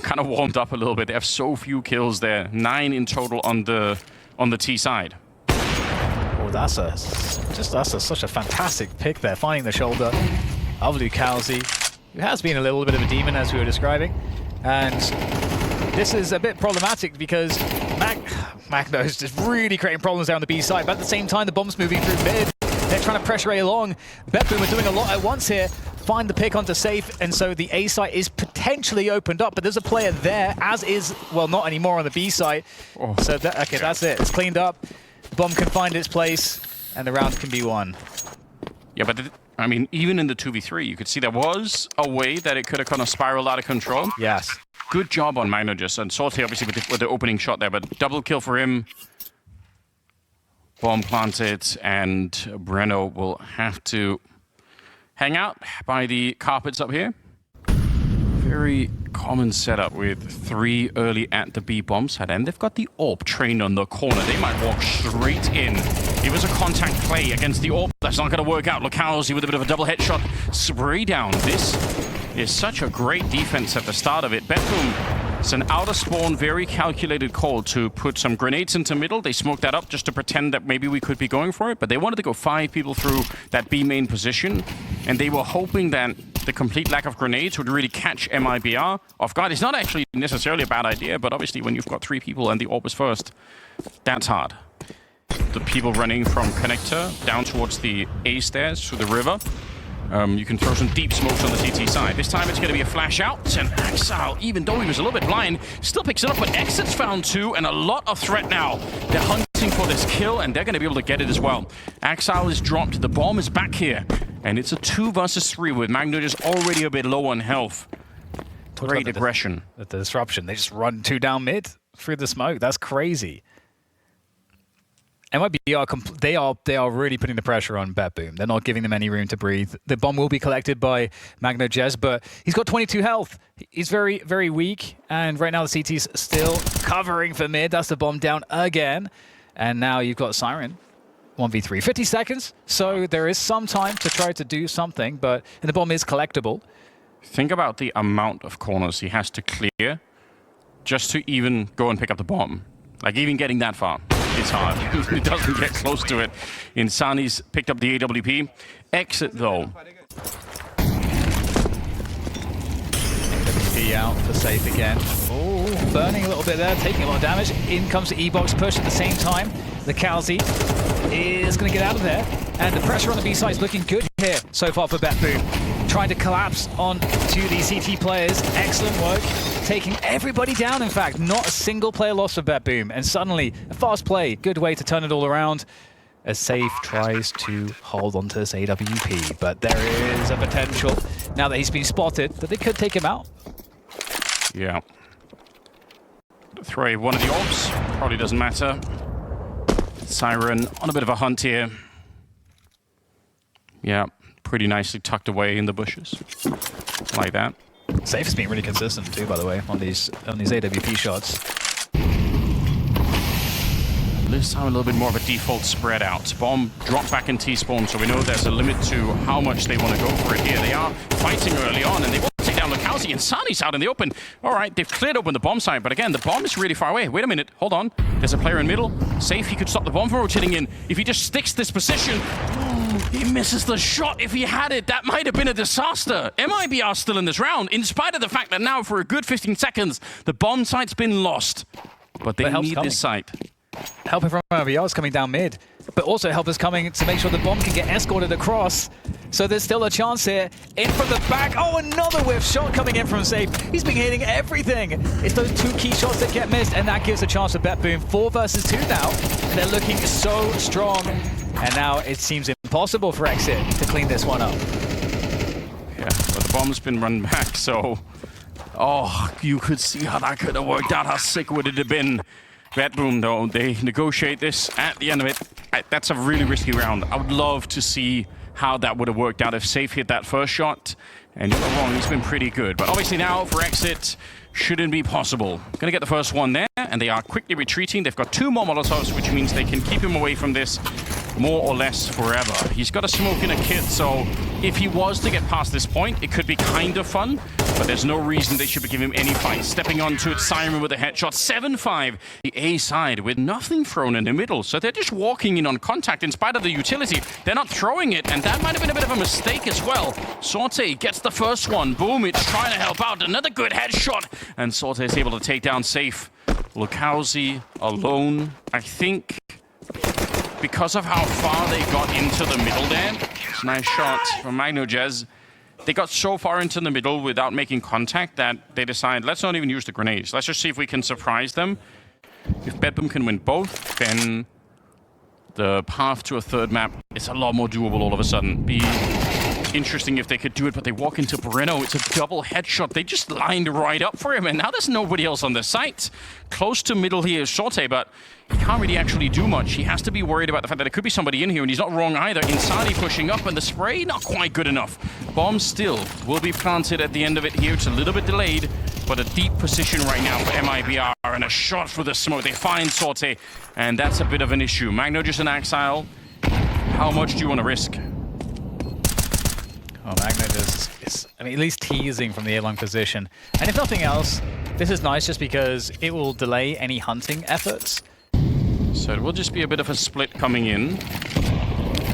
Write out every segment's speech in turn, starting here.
kind of warmed up a little bit. They have so few kills there, 9 in total on the T side. Oh, that's such a fantastic pick there, finding the shoulder of Lucalzi, who has been a little bit of a demon as we were describing, and this is a bit problematic because Magno is just really creating problems down the B side, but at the same time the bomb's moving through mid. They're trying to pressure A along. BetBoom are doing a lot at once here. Find the pick onto safe, and so the A side is potentially opened up, but there's a player there, as is, well, not anymore on the B side. Oh. So, that's it. It's cleaned up. Bomb can find its place, and the round can be won. Yeah, but I mean, even in the 2v3, you could see there was a way that it could have kind of spiraled out of control. Yes. Good job on Magnogis, and Salty obviously with the opening shot there, but double kill for him. Bomb planted, and Breno will have to hang out by the carpets up here. Very common setup with 3 early at the B bomb side, and they've got the AWP trained on the corner. They might walk straight in. It was a contact play against the AWP. That's not going to work out. Lucalzi with a bit of a double headshot. Spray down. This is such a great defense at the start of it. BetBoom, it's an out of spawn, very calculated call to put some grenades into middle. They smoked that up just to pretend that maybe we could be going for it, but they wanted to go 5 people through that B main position, and they were hoping that the complete lack of grenades would really catch MIBR off guard. It's not actually necessarily a bad idea, but obviously when you've got 3 people and the AWP is first, that's hard. The people running from connector down towards the A stairs to the river. You can throw some deep smokes on the CT side. This time it's going to be a flash out, and Axile, even though he was a little bit blind, still picks it up, but Exit's found 2, and a lot of threat now. They're hunting for this kill, and they're going to be able to get it as well. Axile is dropped, the bomb is back here, and it's a 2 versus 3 with Magno just already a bit low on health. Great aggression. The disruption, they just run 2 down mid through the smoke. That's crazy. MIBR, they are really putting the pressure on BetBoom. They're not giving them any room to breathe. The bomb will be collected by Magnogis, but he's got 22 health. He's very, very weak, and right now the CT's still covering for mid. That's the bomb down again, and now you've got Siren. 1v3, 50 seconds, so there is some time to try to do something, but the bomb is collectible. Think about the amount of corners he has to clear just to even go and pick up the bomb. Like, even getting that far. It's hard. It doesn't get close to it. Insani's picked up the AWP. Exit, though. AWP out for safe again. Oh, burning a little bit there, taking a lot of damage. In comes the E-box push at the same time. The Calzi is going to get out of there. And the pressure on the B side is looking good here so far for BetBoom. Trying to collapse onto the CT players. Excellent work. Taking everybody down, in fact. Not a single player lost for BetBoom. And suddenly, a fast play. Good way to turn it all around. As Safe tries to hold onto this AWP. But there is a potential, now that he's been spotted, that they could take him out. Yeah. Throw one of the orbs. Probably doesn't matter. Siren on a bit of a hunt here. Yeah, pretty nicely tucked away in the bushes. Like that. Safe has been really consistent too, by the way, on these AWP shots. This time a little bit more of a default spread out. Bomb dropped back in T-spawn, so we know there's a limit to how much they want to go for it here. They are fighting early on, and they will take down Lucalzi, and Sani's out in the open. All right, they've cleared open the bomb site, but again, the bomb is really far away. Wait a minute, hold on. There's a player in middle. Safe, he could stop the bomb from rotating in. If he just sticks this position, he misses the shot. If he had it, that might have been a disaster. MIBR still in this round, in spite of the fact that now for a good 15 seconds, the bomb site's been lost. But they need this site. Helping from MIBR is coming down mid, but also help is coming to make sure the bomb can get escorted across. So there's still a chance here. In from the back. Oh, another whiff shot coming in from Safe. He's been hitting everything. It's those 2 key shots that get missed, and that gives a chance for BetBoom. 4 versus 2 now. And they're looking so strong. And now it seems impossible for Exit to clean this one up. Yeah, but the bomb's been run back, so... Oh, you could see how that could have worked out. How sick would it have been? BetBoom, though, they negotiate this at the end of it. That's a really risky round. I would love to see how that would have worked out if Safe hit that first shot. And you're not wrong, he's been pretty good. But obviously now for Exit, shouldn't be possible. Gonna get the first one there, and they are quickly retreating. They've got 2 more Molotovs, which means they can keep him away from this more or less forever. He's got a smoke in a kit, so if he was to get past this point, it could be kind of fun. but there's no reason they should be giving him any fight. Stepping onto it, Siren with a headshot, 7-5. The A side with nothing thrown in the middle, so they're just walking in on contact in spite of the utility. They're not throwing it, and that might have been a bit of a mistake as well. Sorte gets the first one. Boom, it's trying to help out. Another good headshot, and Sorte is able to take down safe. Lukowski alone, I think, because of how far they got into the middle there. It's a nice shot from MagnoJez. They got so far into the middle without making contact that they decide, let's not even use the grenades. Let's just see if we can surprise them. If BetBoom can win both, then the path to a third map is a lot more doable all of a sudden. Be interesting if they could do it, but they walk into Breno. It's a double headshot. They just lined right up for him, and now there's nobody else on the site. Close to middle here is Sorte, but he can't really actually do much. He has to be worried about the fact that there could be somebody in here, and he's not wrong either. Insani pushing up, and the spray not quite good enough. Bomb still will be planted at the end of it here. It's a little bit delayed, but a deep position right now for MIBR, and a shot for the smoke. They find Sorte, and that's a bit of an issue. Magno just an exile. How much do you want to risk? Oh, Magno is, I mean, at least teasing from the A-long position. And if nothing else, this is nice just because it will delay any hunting efforts. So it will just be a bit of a split coming in.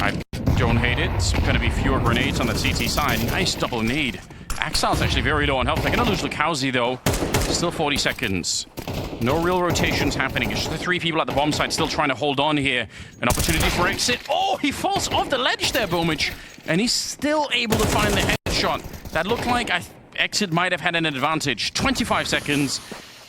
I don't hate it. It's going to be fewer grenades on the CT side. Nice double nade. Axile's actually very low on health. They're going to lose Lukowski though. Still 40 seconds. No real rotations happening. It's just the three people at the bomb site still trying to hold on here. An opportunity for exit. Oh, he falls off the ledge there, Boomich. And he's still able to find the headshot. That looked like exit might have had an advantage. 25 seconds.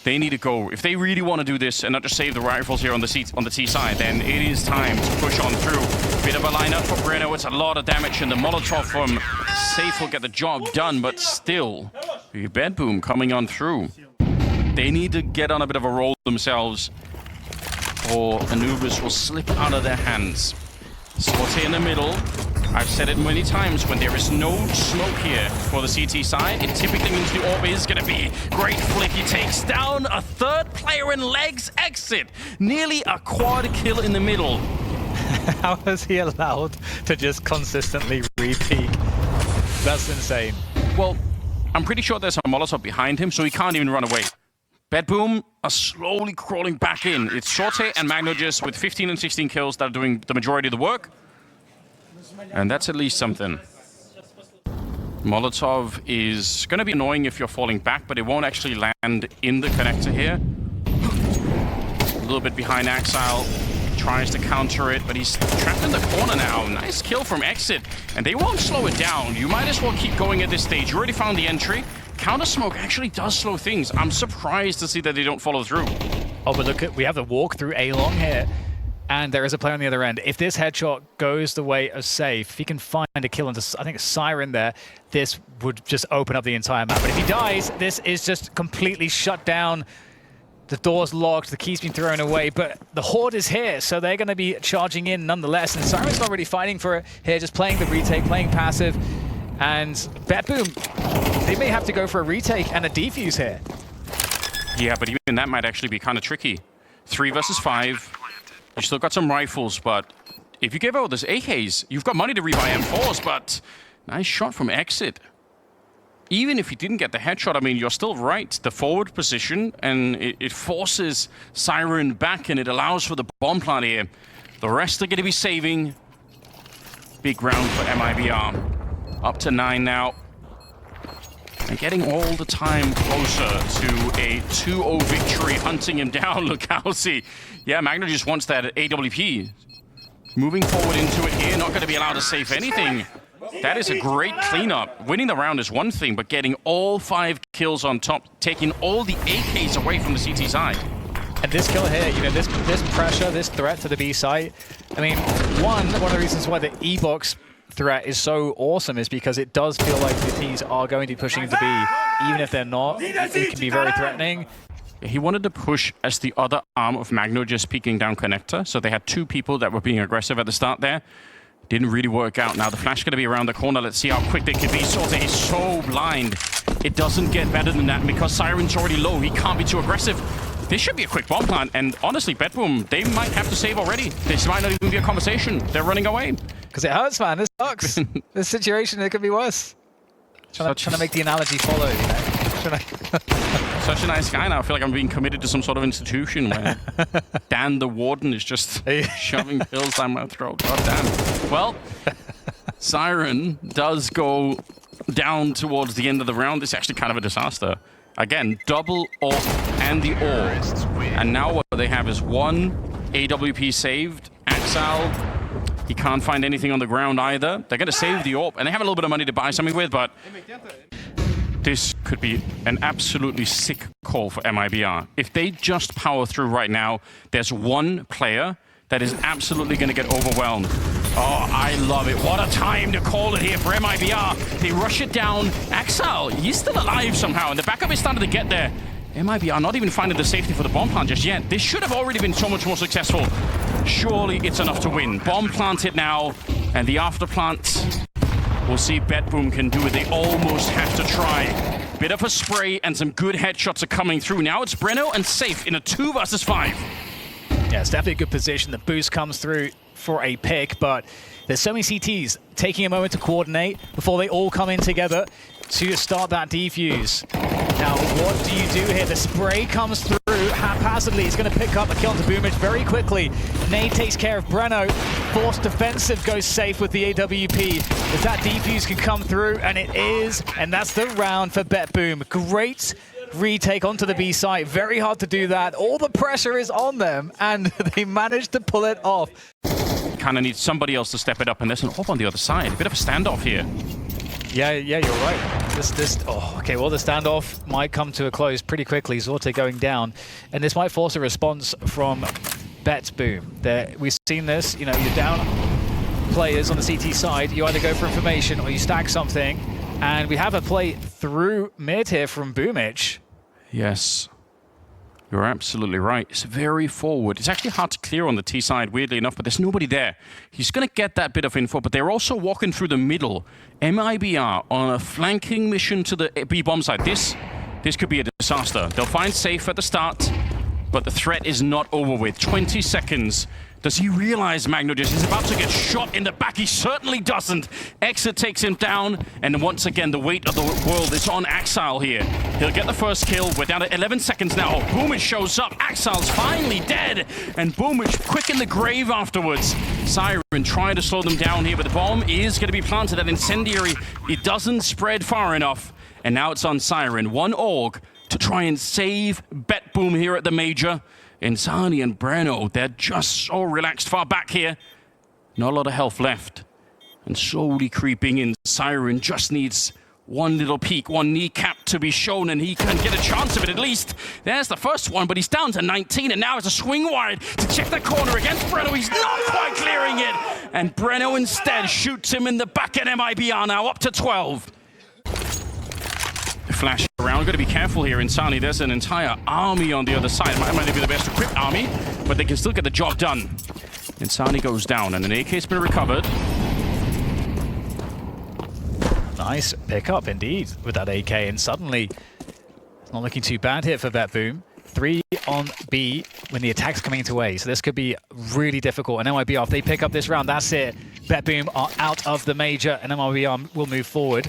They need to go. If they really want to do this and not just save the rifles here on the T side, then it is time to push on through. Bit of a lineup for Breno. It's a lot of damage, and the Molotov from Safe will get the job done, but still, BetBoom coming on through. They need to get on a bit of a roll themselves, or Anubis will slip out of their hands. Sorte in the middle. I've said it many times, when there is no smoke here for the CT side, it typically means the orb is going to be great flick. He takes down a third player in legs exit. Nearly a quad kill in the middle. How is he allowed to just consistently re-peek? That's insane. Well, I'm pretty sure there's a Molotov behind him, so he can't even run away. BetBoom are slowly crawling back in. It's Sorte and MagnoJez with 15 and 16 kills that are doing the majority of the work. And that's at least something. Molotov is going to be annoying if you're falling back, but it won't actually land in the connector here. A little bit behind Axile. Tries to counter it, but he's trapped in the corner now. Nice kill from exit. And they won't slow it down. You might as well keep going at this stage. You already found the entry. Counter smoke actually does slow things. I'm surprised to see that they don't follow through. Oh, but look, we have the walk through A-long here. And there is a player on the other end. If this headshot goes the way of Safe, if he can find a kill into, I think, a Siren there, this would just open up the entire map. But if he dies, this is just completely shut down. The door's locked, the key's been thrown away, but the Horde is here, so they're going to be charging in nonetheless. And Siren's not really fighting for it here, just playing the retake, playing passive. And BetBoom, they may have to go for a retake and a defuse here. Yeah, but even that might actually be kind of tricky. 3 versus 5. You still got some rifles, but if you give out those AKs, you've got money to rebuy M4s, but nice shot from exit. Even if you didn't get the headshot, I mean, you're still right. The forward position, and it forces Siren back, and it allows for the bomb plant here. The rest are going to be saving. Big round for MIBR. Up to 9 now. And getting all the time closer to a 2-0 victory, hunting him down. Lukowski. Yeah, Magno just wants that AWP. Moving forward into it here, not going to be allowed to save anything. That is a great cleanup. Winning the round is one thing, but getting all 5 kills on top, taking all the AKs away from the CT side. And this kill here, you know, this pressure, this threat to the B site. I mean, one of the reasons why the E-box threat is so awesome is because it does feel like the T's are going to be pushing into B. Even if they're not, it can be very threatening. He wanted to push as the other arm of Magno just peeking down connector, so they had 2 people that were being aggressive at the start there. Didn't really work out. Now the flash going to be around the corner. Let's see how quick they can be. Sorte is so blind. It doesn't get better than that because Siren's already low. He can't be too aggressive. This should be a quick bomb plant. And honestly, BetBoom, they might have to save already. This might not even be a conversation. They're running away. Because it hurts, man. This sucks. This situation, it could be worse. Trying to make the analogy follow, you know? Such a nice guy now. I feel like I'm being committed to some sort of institution where Dan the Warden is just shoving pills down my throat. God damn. Well, Siren does go down towards the end of the round. It's actually kind of a disaster. Again, double AWP and the AWP. And now what they have is one AWP saved. Axal, he can't find anything on the ground either. They're going to save the AWP, and they have a little bit of money to buy something with, but this could be an absolutely sick call for MIBR. If they just power through right now, there's one player that is absolutely going to get overwhelmed. Oh, I love it. What a time to call it here for MIBR. They rush it down. Axal, he's still alive somehow, and the backup is starting to get there. MIBR not even finding the safety for the bomb plant just yet. This should have already been so much more successful. Surely it's enough to win. Bomb planted now, and the after plant. We'll see BetBoom can do it. They almost have to try. Bit of a spray, and some good headshots are coming through. Now it's Breno and Safe in a 2 versus 5. Yeah, it's definitely a good position. The boost comes through for a pick, but there's so many CTs taking a moment to coordinate before they all come in together to start that defuse. Now, what do you do here? The spray comes through haphazardly. He's going to pick up a kill onto Boomage very quickly. Nade takes care of Breno. Forced defensive goes Safe with the AWP. If that defuse can come through, and it is, and that's the round for BetBoom. Great retake onto the B site. Very hard to do that. All the pressure is on them, and they managed to pull it off. Kind of need somebody else to step it up, and there's an AWP on the other side. A bit of a standoff here. Yeah, you're right. Okay, well, the standoff might come to a close pretty quickly. Zorte going down, and this might force a response from BetBoom. We've seen this, you know, you're down players on the CT side, you either go for information or you stack something, and we have a play through mid here from Boomage. Yes. You're absolutely right. It's very forward. It's actually hard to clear on the T side, weirdly enough, but there's nobody there. He's going to get that bit of info, but they're also walking through the middle. MIBR on a flanking mission to the B bomb side. This could be a disaster. They'll find Safe at the start, but the threat is not over with. 20 seconds. Does he realize Magno just is about to get shot in the back? He certainly doesn't. Exit takes him down, and once again, the weight of the world is on Axal here. He'll get the first kill. We're down to 11 seconds now. Boomage shows up. Axal's finally dead, and Boomage quick in the grave afterwards. Siren trying to slow them down here, but the bomb is going to be planted at Incendiary. It doesn't spread far enough, and now it's on Siren. One AUG to try and save BetBoom here at the major. Insani and Breno, they're just so relaxed far back here. Not a lot of health left. And slowly creeping in. Siren just needs one little peek, one kneecap to be shown, and he can get a chance of it at least. There's the first one, but he's down to 19, and now it's a swing wide to check the corner against Breno. He's not quite clearing it. And Breno instead shoots him in the back at MIBR now, up to 12. Flash around. Got to be careful here, Insani. There's an entire army on the other side. Might not be the best equipped army, but they can still get the job done. Insani goes down, and an AK's been recovered. Nice pickup indeed with that AK, and suddenly it's not looking too bad here for BetBoom. 3 on B when the attack's coming into A, so this could be really difficult. And MIBR, if they pick up this round, that's it. BetBoom are out of the major, and MIBR will move forward.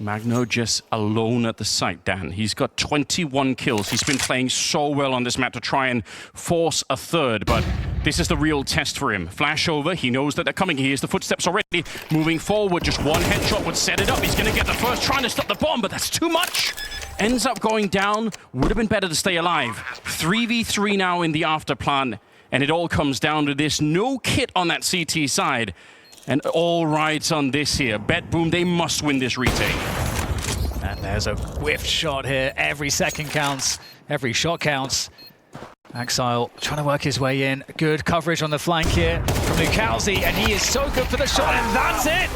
Magno just alone at the site, Dan. He's got 21 kills. He's been playing so well on this map to try and force a third, but this is the real test for him. Flash over. He knows that they're coming. He hears the footsteps already. Moving forward, just one headshot would set it up. He's going to get the first, trying to stop the bomb, but that's too much. Ends up going down. Would have been better to stay alive. 3v3 now in the after plan, and it all comes down to this. No kit on that CT side. And all rides on this here. BetBoom, they must win this retake. And there's a whiffed shot here. Every second counts. Every shot counts. Axile trying to work his way in. Good coverage on the flank here from Lukalzi, and he is so good for the shot, and that's it!